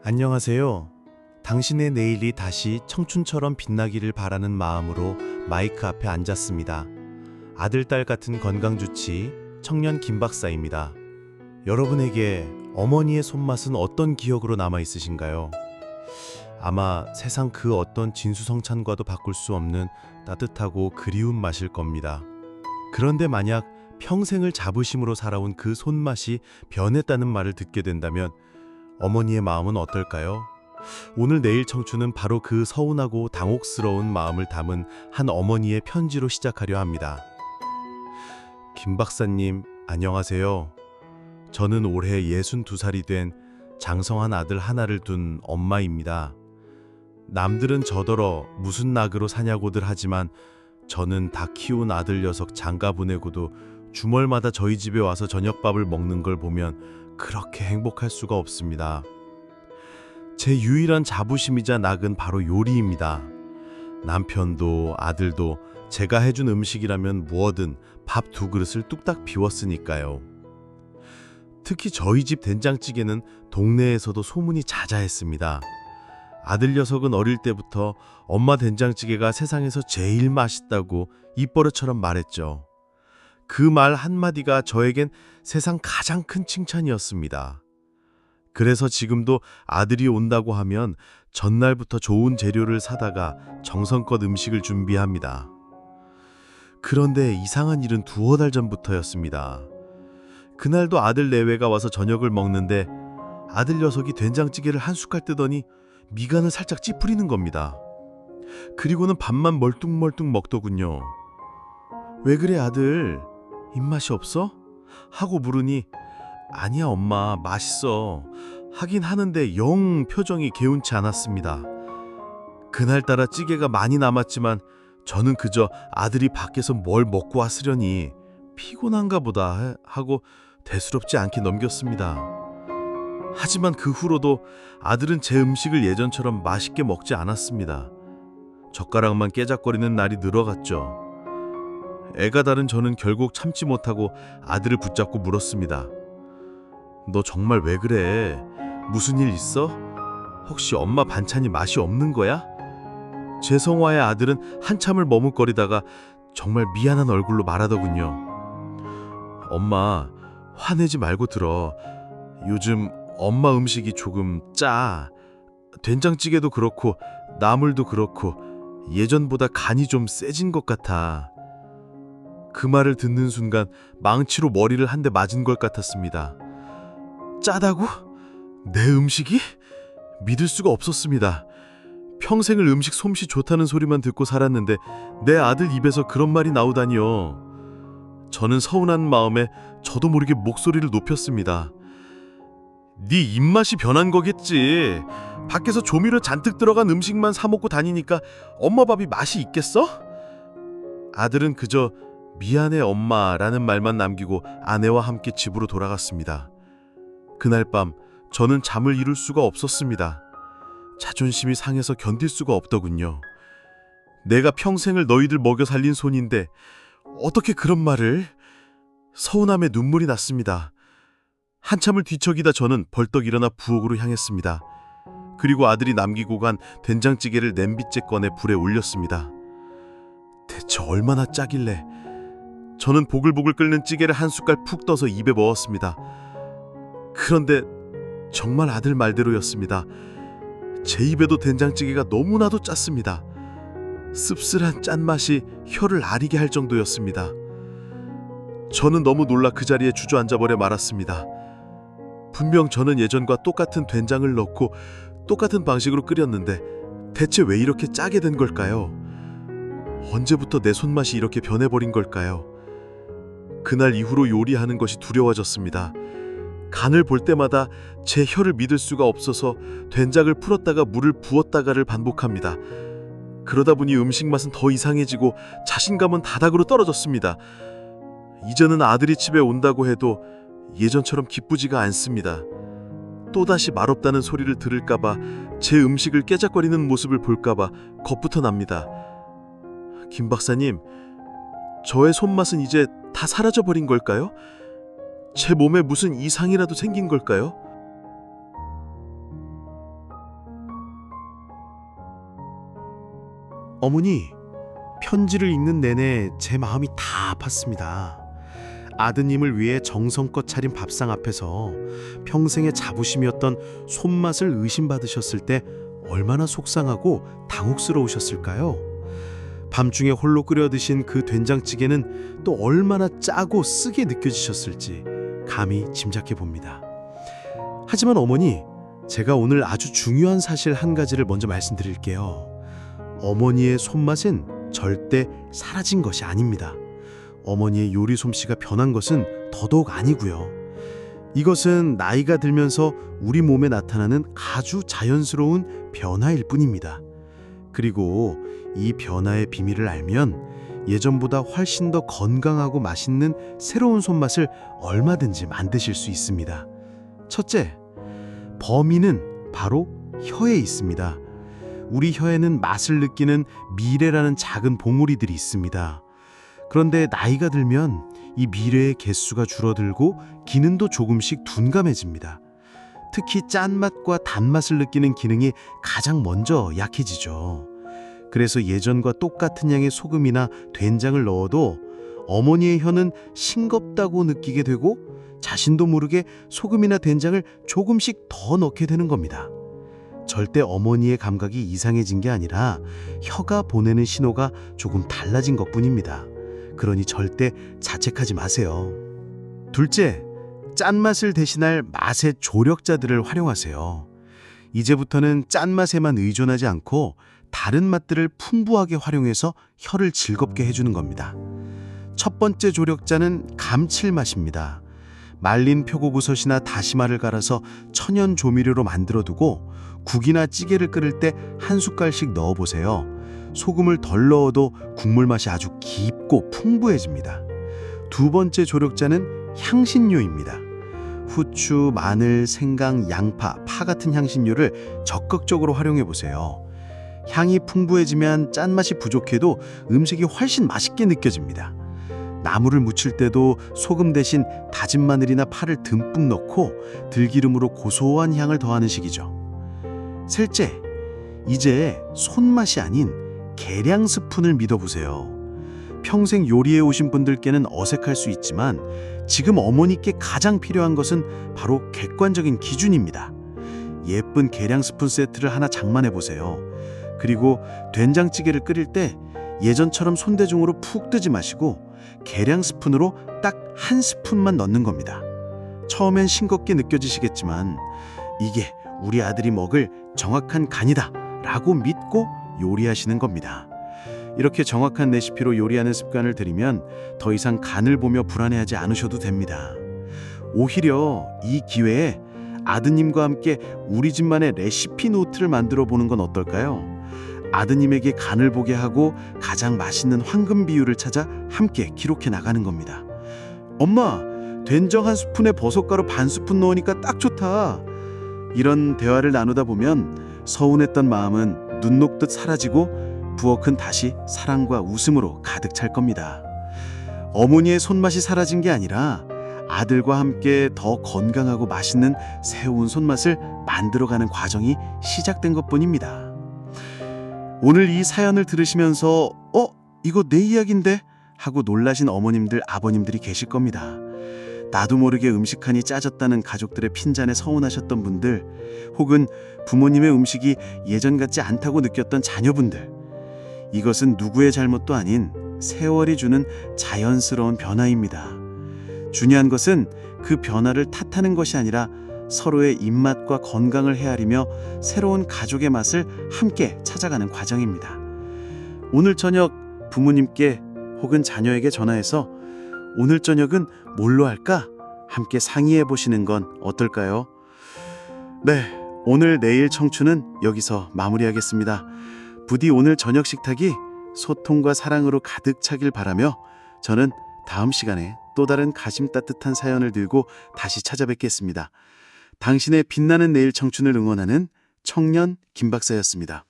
안녕하세요. 당신의 내일이 다시 청춘처럼 빛나기를 바라는 마음으로 마이크 앞에 앉았습니다. 아들, 딸 같은 건강주치 청년 김 박사입니다. 여러분에게 어머니의 손맛은 어떤 기억으로 남아 있으신가요? 아마 세상 그 어떤 진수성찬과도 바꿀 수 없는 따뜻하고 그리운 맛일 겁니다. 그런데 만약 평생을 자부심으로 살아온 그 손맛이 변했다는 말을 듣게 된다면 어머니의 마음은 어떨까요? 오늘 내일 청춘은 바로 그 서운하고 당혹스러운 마음을 담은 한 어머니의 편지로 시작하려 합니다. 김 박사님, 안녕하세요. 저는 올해 62살이 된 장성한 아들 하나를 둔 엄마입니다. 남들은 저더러 무슨 낙으로 사냐고들 하지만 저는 다 키운 아들 녀석 장가 보내고도 주말마다 저희 집에 와서 저녁밥을 먹는 걸 보면 그렇게 행복할 수가 없습니다. 제 유일한 자부심이자 낙은 바로 요리입니다. 남편도 아들도 제가 해준 음식이라면 뭐든 밥 2그릇을 뚝딱 비웠으니까요. 특히 저희 집 된장찌개는 동네에서도 소문이 자자했습니다. 아들 녀석은 어릴 때부터 엄마 된장찌개가 세상에서 제일 맛있다고 입버릇처럼 말했죠. 그 말 한마디가 저에겐 세상 가장 큰 칭찬이었습니다. 그래서 지금도 아들이 온다고 하면 전날부터 좋은 재료를 사다가 정성껏 음식을 준비합니다. 그런데 이상한 일은 2달 전부터였습니다. 그날도 아들 내외가 와서 저녁을 먹는데 아들 녀석이 된장찌개를 한 숟갈 뜨더니 미간을 살짝 찌푸리는 겁니다. 그리고는 밥만 멀뚱멀뚱 먹더군요. 왜 그래 아들? 입맛이 없어? 하고 물으니 아니야 엄마 맛있어 하긴 하는데 영 표정이 개운치 않았습니다. 그날따라 찌개가 많이 남았지만 저는 그저 아들이 밖에서 뭘 먹고 왔으려니 피곤한가 보다 하고 대수롭지 않게 넘겼습니다. 하지만 그 후로도 아들은 제 음식을 예전처럼 맛있게 먹지 않았습니다. 젓가락만 깨작거리는 날이 늘어갔죠. 애가 다른 저는 결국 참지 못하고 아들을 붙잡고 물었습니다. 너 정말 왜 그래? 무슨 일 있어? 혹시 엄마 반찬이 맛이 없는 거야? 죄성화의 아들은 한참을 머뭇거리다가 정말 미안한 얼굴로 말하더군요. 엄마, 화내지 말고 들어. 요즘 엄마 음식이 조금 짜. 된장찌개도 그렇고 나물도 그렇고 예전보다 간이 좀 세진 것 같아. 그 말을 듣는 순간 망치로 머리를 한 대 맞은 것 같았습니다. 짜다고? 내 음식이? 믿을 수가 없었습니다. 평생을 음식 솜씨 좋다는 소리만 듣고 살았는데 내 아들 입에서 그런 말이 나오다니요. 저는 서운한 마음에 저도 모르게 목소리를 높였습니다. 네 입맛이 변한 거겠지. 밖에서 조미료 잔뜩 들어간 음식만 사 먹고 다니니까 엄마 밥이 맛이 있겠어? 아들은 그저 미안해 엄마라는 말만 남기고 아내와 함께 집으로 돌아갔습니다. 그날 밤 저는 잠을 이룰 수가 없었습니다. 자존심이 상해서 견딜 수가 없더군요. 내가 평생을 너희들 먹여 살린 손인데 어떻게 그런 말을? 서운함에 눈물이 났습니다. 한참을 뒤척이다 저는 벌떡 일어나 부엌으로 향했습니다. 그리고 아들이 남기고 간 된장찌개를 냄비째 꺼내 불에 올렸습니다. 대체 얼마나 짜길래? 저는 보글보글 끓는 찌개를 한 숟갈 푹 떠서 입에 넣었습니다. 그런데 정말 아들 말대로였습니다. 제 입에도 된장찌개가 너무나도 짰습니다. 씁쓸한 짠맛이 혀를 아리게 할 정도였습니다. 저는 너무 놀라 그 자리에 주저앉아버려 말았습니다. 분명 저는 예전과 똑같은 된장을 넣고 똑같은 방식으로 끓였는데 대체 왜 이렇게 짜게 된 걸까요? 언제부터 내 손맛이 이렇게 변해버린 걸까요? 그날 이후로 요리하는 것이 두려워졌습니다. 간을 볼 때마다 제 혀를 믿을 수가 없어서 된장을 풀었다가 물을 부었다가를 반복합니다. 그러다 보니 음식 맛은 더 이상해지고 자신감은 바닥으로 떨어졌습니다. 이제는 아들이 집에 온다고 해도 예전처럼 기쁘지가 않습니다. 또다시 맛없다는 소리를 들을까봐 제 음식을 깨작거리는 모습을 볼까봐 겁부터 납니다. 김 박사님, 저의 손맛은 이제 다 사라져버린 걸까요? 제 몸에 무슨 이상이라도 생긴 걸까요? 어머니, 편지를 읽는 내내 제 마음이 다 아팠습니다. 아드님을 위해 정성껏 차린 밥상 앞에서 평생의 자부심이었던 손맛을 의심받으셨을 때 얼마나 속상하고 당혹스러우셨을까요? 밤중에 홀로 끓여 드신 그 된장찌개는 또 얼마나 짜고 쓰게 느껴지셨을지 감히 짐작해 봅니다. 하지만 어머니, 제가 오늘 아주 중요한 사실 한 가지를 먼저 말씀드릴게요. 어머니의 손맛은 절대 사라진 것이 아닙니다. 어머니의 요리 솜씨가 변한 것은 더더욱 아니고요. 이것은 나이가 들면서 우리 몸에 나타나는 아주 자연스러운 변화일 뿐입니다. 그리고 이 변화의 비밀을 알면 예전보다 훨씬 더 건강하고 맛있는 새로운 손맛을 얼마든지 만드실 수 있습니다. 첫째, 범인은 바로 혀에 있습니다. 우리 혀에는 맛을 느끼는 미뢰라는 작은 봉우리들이 있습니다. 그런데 나이가 들면 이 미뢰의 개수가 줄어들고 기능도 조금씩 둔감해집니다. 특히 짠맛과 단맛을 느끼는 기능이 가장 먼저 약해지죠. 그래서 예전과 똑같은 양의 소금이나 된장을 넣어도 어머니의 혀는 싱겁다고 느끼게 되고 자신도 모르게 소금이나 된장을 조금씩 더 넣게 되는 겁니다. 절대 어머니의 감각이 이상해진 게 아니라 혀가 보내는 신호가 조금 달라진 것뿐입니다. 그러니 절대 자책하지 마세요. 둘째, 짠맛을 대신할 맛의 조력자들을 활용하세요. 이제부터는 짠맛에만 의존하지 않고 다른 맛들을 풍부하게 활용해서 혀를 즐겁게 해주는 겁니다. 첫 번째 조력자는 감칠맛입니다. 말린 표고버섯이나 다시마를 갈아서 천연 조미료로 만들어두고 국이나 찌개를 끓일 때 한 숟갈씩 넣어보세요. 소금을 덜 넣어도 국물 맛이 아주 깊고 풍부해집니다. 두 번째 조력자는 향신료입니다. 후추, 마늘, 생강, 양파, 파 같은 향신료를 적극적으로 활용해보세요. 향이 풍부해지면 짠맛이 부족해도 음식이 훨씬 맛있게 느껴집니다. 나물을 무칠 때도 소금 대신 다진 마늘이나 파를 듬뿍 넣고 들기름으로 고소한 향을 더하는 식이죠. 셋째, 이제 손맛이 아닌 계량 스푼을 믿어보세요. 평생 요리해 오신 분들께는 어색할 수 있지만 지금 어머니께 가장 필요한 것은 바로 객관적인 기준입니다. 예쁜 계량 스푼 세트를 하나 장만해 보세요. 그리고 된장찌개를 끓일 때 예전처럼 손대중으로 푹 뜨지 마시고 계량 스푼으로 딱 한 스푼만 넣는 겁니다. 처음엔 싱겁게 느껴지시겠지만 이게 우리 아들이 먹을 정확한 간이다 라고 믿고 요리하시는 겁니다. 이렇게 정확한 레시피로 요리하는 습관을 들이면 더 이상 간을 보며 불안해하지 않으셔도 됩니다. 오히려 이 기회에 아드님과 함께 우리 집만의 레시피 노트를 만들어 보는 건 어떨까요? 아드님에게 간을 보게 하고 가장 맛있는 황금 비율을 찾아 함께 기록해 나가는 겁니다. 엄마, 된장 한 스푼에 버섯가루 반 스푼 넣으니까 딱 좋다. 이런 대화를 나누다 보면 서운했던 마음은 눈 녹듯 사라지고 부엌은 다시 사랑과 웃음으로 가득 찰 겁니다. 어머니의 손맛이 사라진 게 아니라 아들과 함께 더 건강하고 맛있는 새로운 손맛을 만들어가는 과정이 시작된 것뿐입니다. 오늘 이 사연을 들으시면서 이거 내 이야기인데? 하고 놀라신 어머님들, 아버님들이 계실 겁니다. 나도 모르게 음식하니 짜졌다는 가족들의 핀잔에 서운하셨던 분들, 혹은 부모님의 음식이 예전 같지 않다고 느꼈던 자녀분들, 이것은 누구의 잘못도 아닌 세월이 주는 자연스러운 변화입니다. 중요한 것은 그 변화를 탓하는 것이 아니라 서로의 입맛과 건강을 헤아리며 새로운 가족의 맛을 함께 찾아가는 과정입니다. 오늘 저녁 부모님께 혹은 자녀에게 전화해서 오늘 저녁은 뭘로 할까? 함께 상의해 보시는 건 어떨까요? 네, 오늘 내일 청춘은 여기서 마무리하겠습니다. 부디 오늘 저녁 식탁이 소통과 사랑으로 가득 차길 바라며 저는 다음 시간에 또 다른 가심 따뜻한 사연을 들고 다시 찾아뵙겠습니다. 당신의 빛나는 내일 청춘을 응원하는 청년 김박사였습니다.